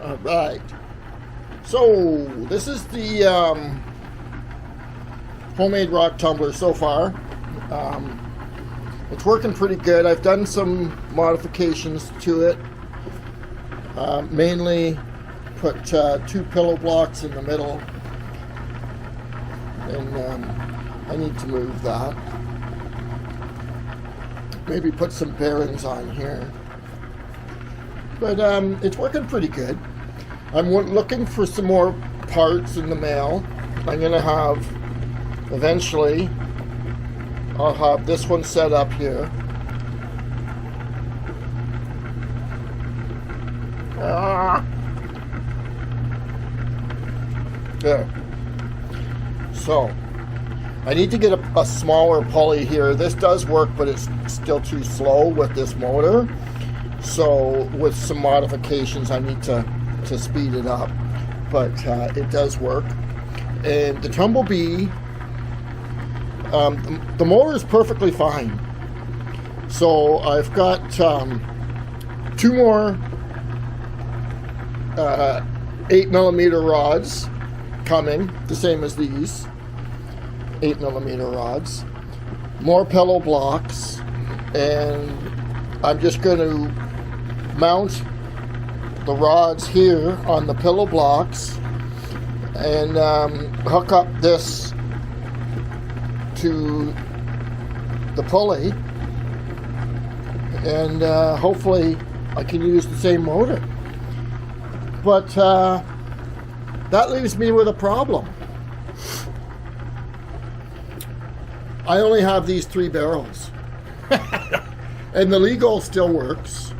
Alright, so this is the homemade rock tumbler so far. It's working pretty good. I've done some modifications to it. Mainly put 2 pillow blocks in the middle, and I need to move that. Maybe put some bearings on here. But it's working pretty good. I'm looking for some more parts in the mail. I'm going to have, eventually, I'll have this one set up here. There. So, I need to get a smaller pulley here. This does work, but it's still too slow with this motor. So, with some modifications, I need to speed it up. But it does work. And the TumbleBee, the motor is perfectly fine. So, I've got 2 more 8mm rods coming, the same as these 8mm rods, more pillow blocks, and I'm just going to mount the rods here on the pillow blocks and hook up this to the pulley, and hopefully I can use the same motor. But that leaves me with a problem. I only have these 3 barrels. And the legal still works.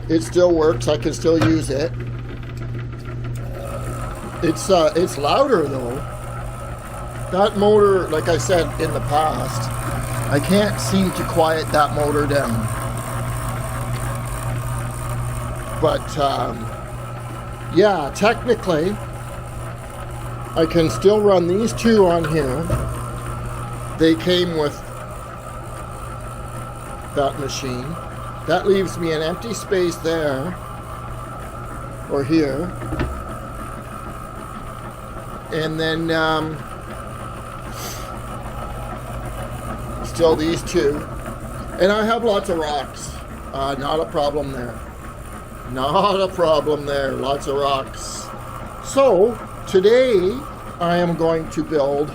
It still works. I can still use it. It's louder though. That motor, like I said in the past, I can't seem to quiet that motor down. But yeah, technically, I can still run these 2 on here. They came with that machine. That leaves me an empty space there, or here. And then, still these 2. And I have lots of rocks. Not a problem there. Not a problem there. Lots of rocks. So, today I am going to build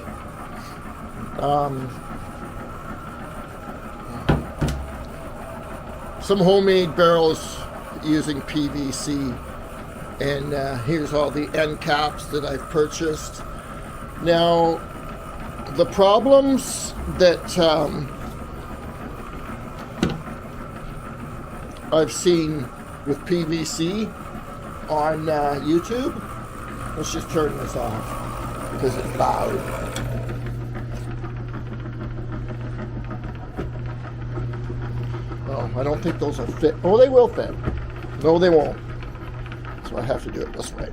some homemade barrels using PVC. And here's all the end caps that I've purchased. Now, the problems that I've seen with PVC on YouTube. Let's just turn this off because it's loud. Oh, I don't think those will fit. Oh, they will fit. No, they won't. So I have to do it this way.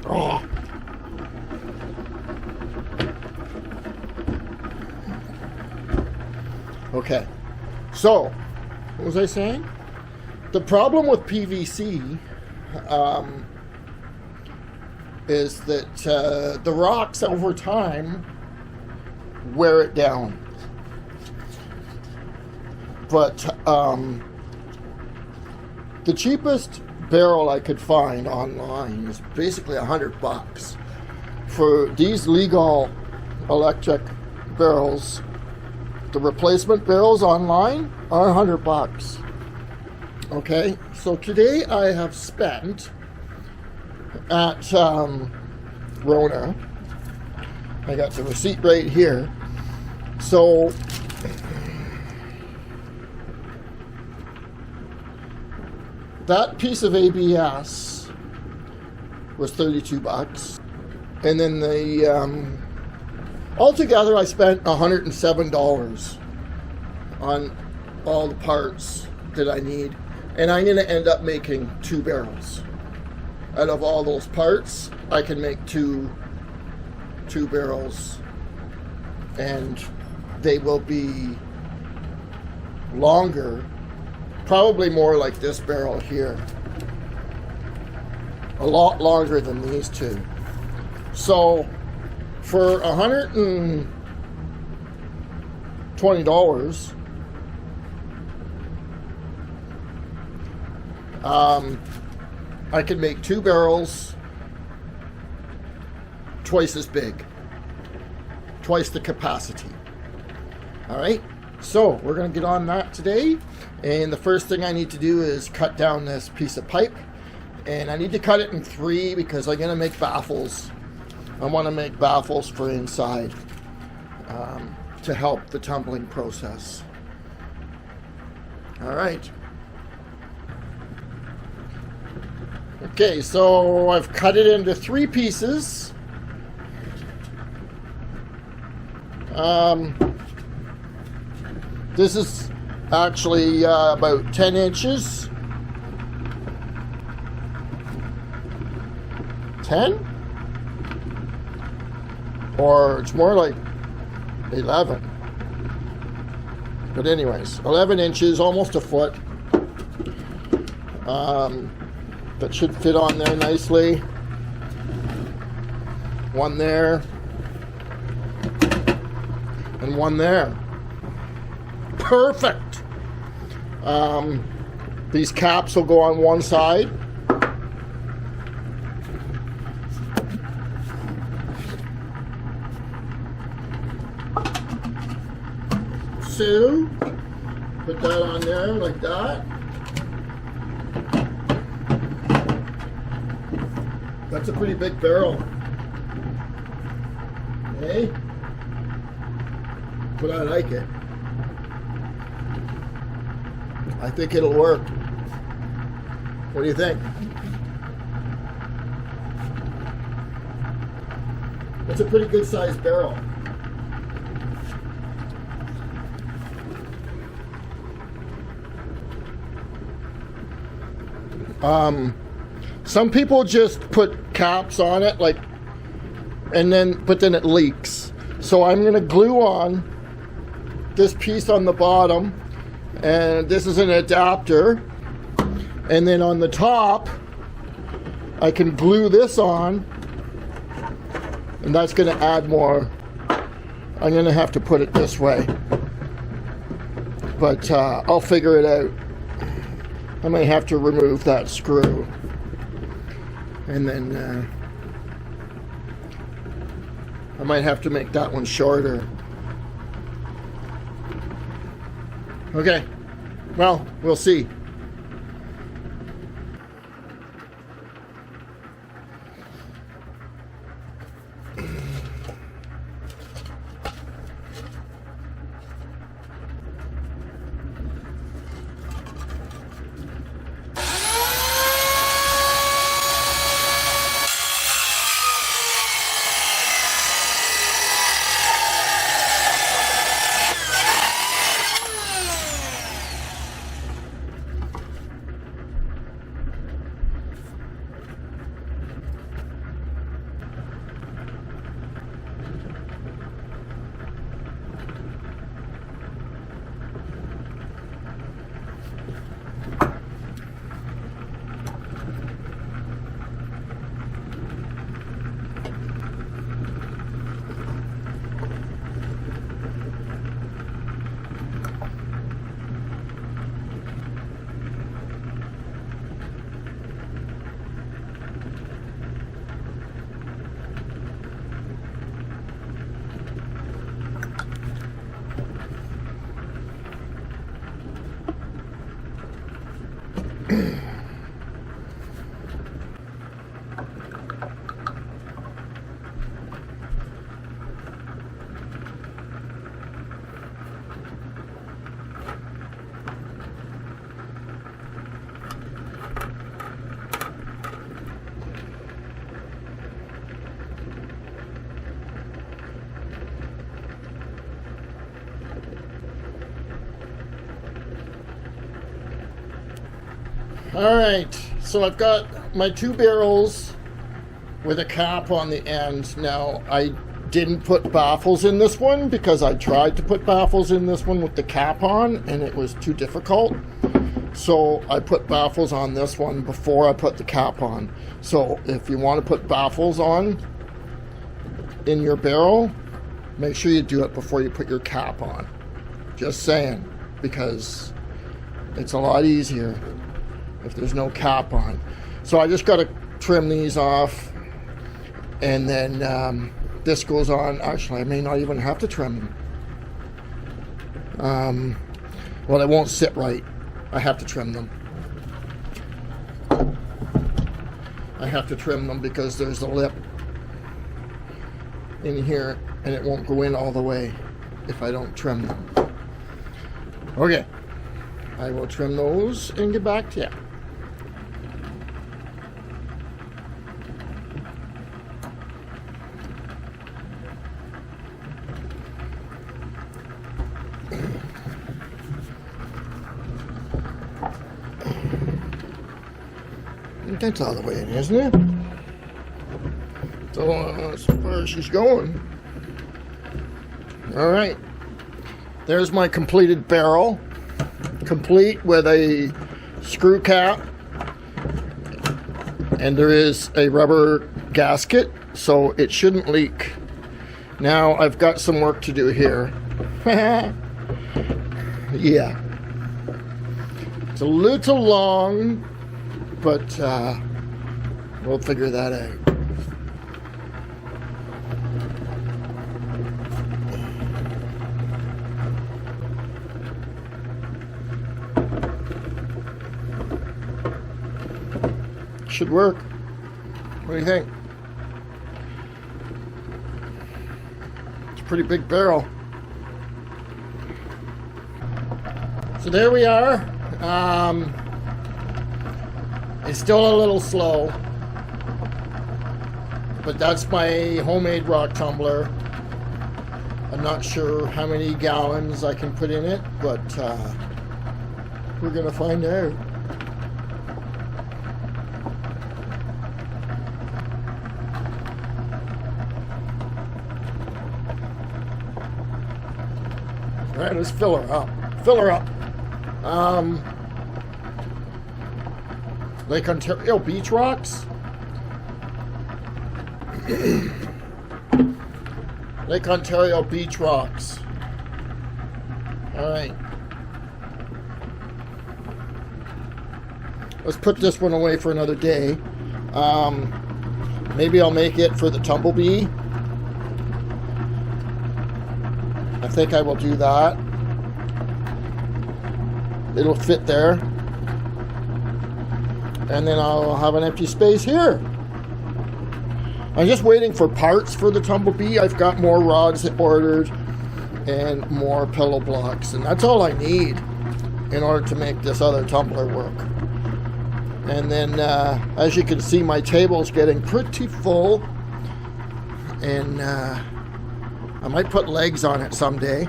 Oh. Okay. So, what was I saying? The problem with PVC is that the rocks over time wear it down. But the cheapest barrel I could find online is basically $100 for these legal electric barrels. The replacement barrels online are $100. Okay, so today I have spent at Rona. I got the receipt right here. So that piece of ABS was $32, and then the altogether I spent $107 on all the parts that I need. And I'm going to end up making 2 barrels. Out of all those parts, I can make two barrels. And they will be longer. Probably more like this barrel here. a lot longer than these two. So for $120, I can make 2 barrels twice as big, twice the capacity. All right, so we're going to get on that today, and the first thing I need to do is cut down this piece of pipe, and I need to cut it in 3 because I'm going to make baffles. I want to make baffles for inside to help the tumbling process. All right. Okay, so I've cut it into 3 pieces. This is actually about 10 inches. 10? Or it's more like 11. But anyways, 11 inches, almost a foot. That should fit on there nicely. One there. And one there. Perfect. These caps will go on one side. So, put that on there like that. That's a pretty big barrel. Okay? But I like it. I think it'll work. What do you think? That's a pretty good sized barrel. Some people just put caps on it, like, but then it leaks. So I'm gonna glue on this piece on the bottom, and this is an adapter, and then on the top I can glue this on, and that's gonna add more. I'm gonna have to put it this way, but I'll figure it out. I may have to remove that screw, and then I might have to make that one shorter. Okay, well, we'll see. Alright, so I've got my 2 barrels with a cap on the end. Now, I didn't put baffles in this one because I tried to put baffles in this one with the cap on and it was too difficult. So I put baffles on this one before I put the cap on. So if you want to put baffles on in your barrel, make sure you do it before you put your cap on. Just saying, because it's a lot easier if there's no cap on. So I just got to trim these off, and then this goes on. Actually, I may not even have to trim them. Well, it won't sit right. I have to trim them. I have to trim them because there's a lip in here, and it won't go in all the way if I don't trim them. Okay, I will trim those and get back to you. That's all the way in, isn't it? So that's where she's going. All right. There's my completed barrel. Complete with a screw cap. And there is a rubber gasket, so it shouldn't leak. Now I've got some work to do here. Yeah. It's a little long, but we'll figure that out. Should work. What do you think? It's a pretty big barrel. So there we are. It's still a little slow, but that's my homemade rock tumbler. I'm not sure how many gallons I can put in it, but we're gonna find out. All right, let's fill her up. Fill her up. Lake Ontario beach rocks. Lake Ontario beach rocks. All right. Let's put this one away for another day. Maybe I'll make it for the TumbleBee. I think I will do that. It'll fit there. And then I'll have an empty space here. I'm just waiting for parts for the TumbleBee. I've got more rods ordered and more pillow blocks, and that's all I need in order to make this other tumbler work. And then as you can see, my table's getting pretty full, and I might put legs on it someday.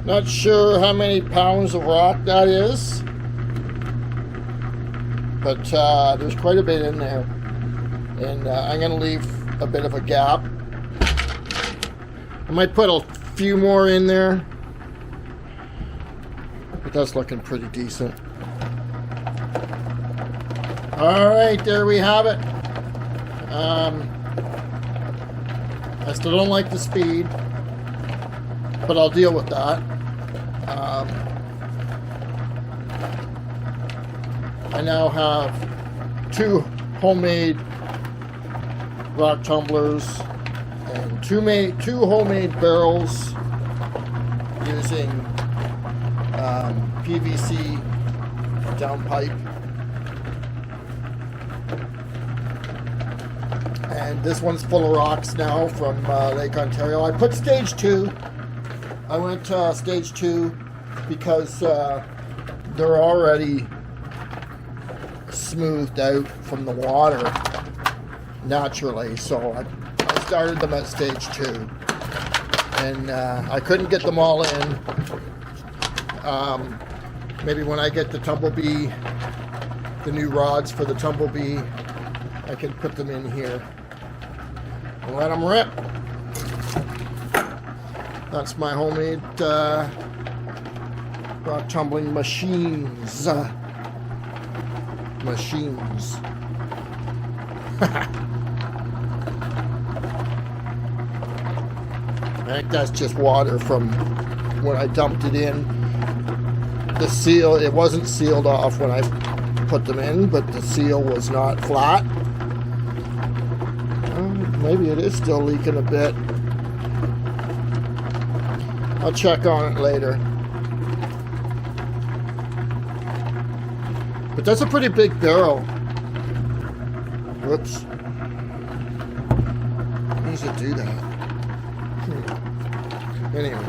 Not sure how many pounds of rock that is, but there's quite a bit in there, and I'm going to leave a bit of a gap. I might put a few more in there, but that's looking pretty decent. All right, there we have it. I still don't like the speed, but I'll deal with that. I now have 2 homemade rock tumblers and two homemade barrels using PVC downpipe. And this one's full of rocks now from Lake Ontario. I put stage 2. I went to stage 2 because they're already smoothed out from the water naturally, so I started them at stage 2, and I couldn't get them all in. Maybe when I get the TumbleBee the new rods for the TumbleBee, I can put them in here and let them rip. That's my homemade rock tumbling machines. Machines. I think that's just water from when I dumped it in. The seal, it wasn't sealed off when I put them in, but the seal was not flat. Maybe it is still leaking a bit. I'll check on it later. But that's a pretty big barrel. Whoops. How does it do that? Anyway.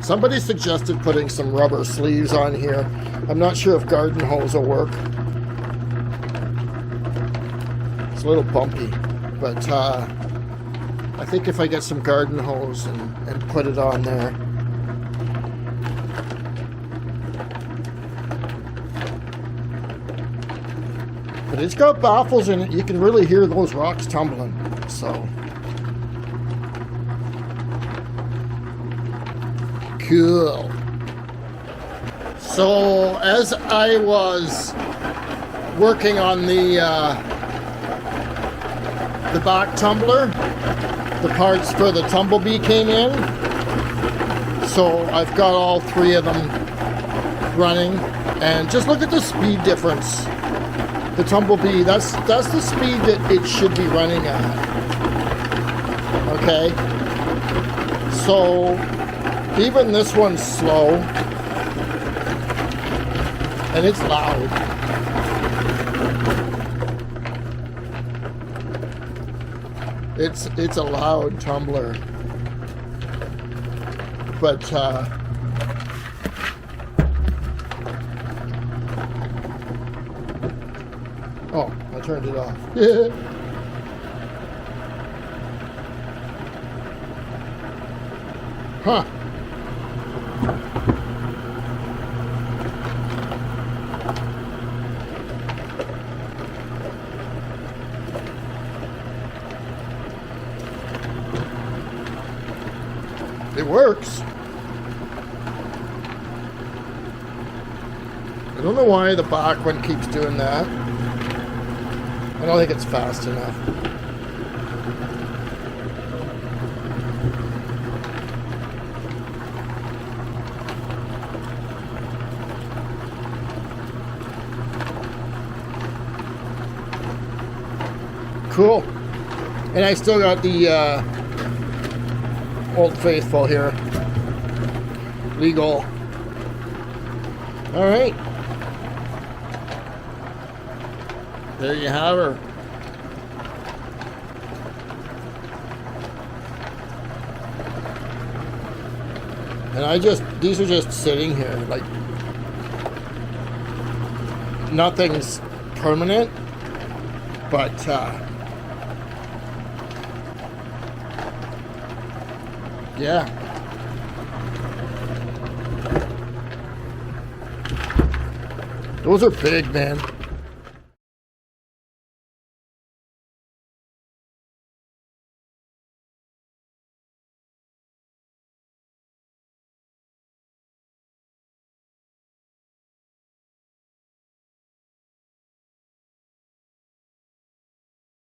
Somebody suggested putting some rubber sleeves on here. I'm not sure if garden hose will work. It's a little bumpy, but I think if I get some garden hose and put it on there. But it's got baffles in it. You can really hear those rocks tumbling. So cool. So as I was working on the back tumbler, the parts for the TumbleBee came in. So I've got all three of them running, and just look at the speed difference. The TumbleBee, that's the speed that it should be running at. Okay, so even this one's slow, and it's loud. It's a loud tumbler, but oh, I turned it off. Huh. It works. I don't know why the back one keeps doing that. I don't think it's fast enough. Cool. And I still got the Old Faithful here. Legal. All right. There you have her. And these are just sitting here, like, nothing's permanent, but yeah. Those are big, man.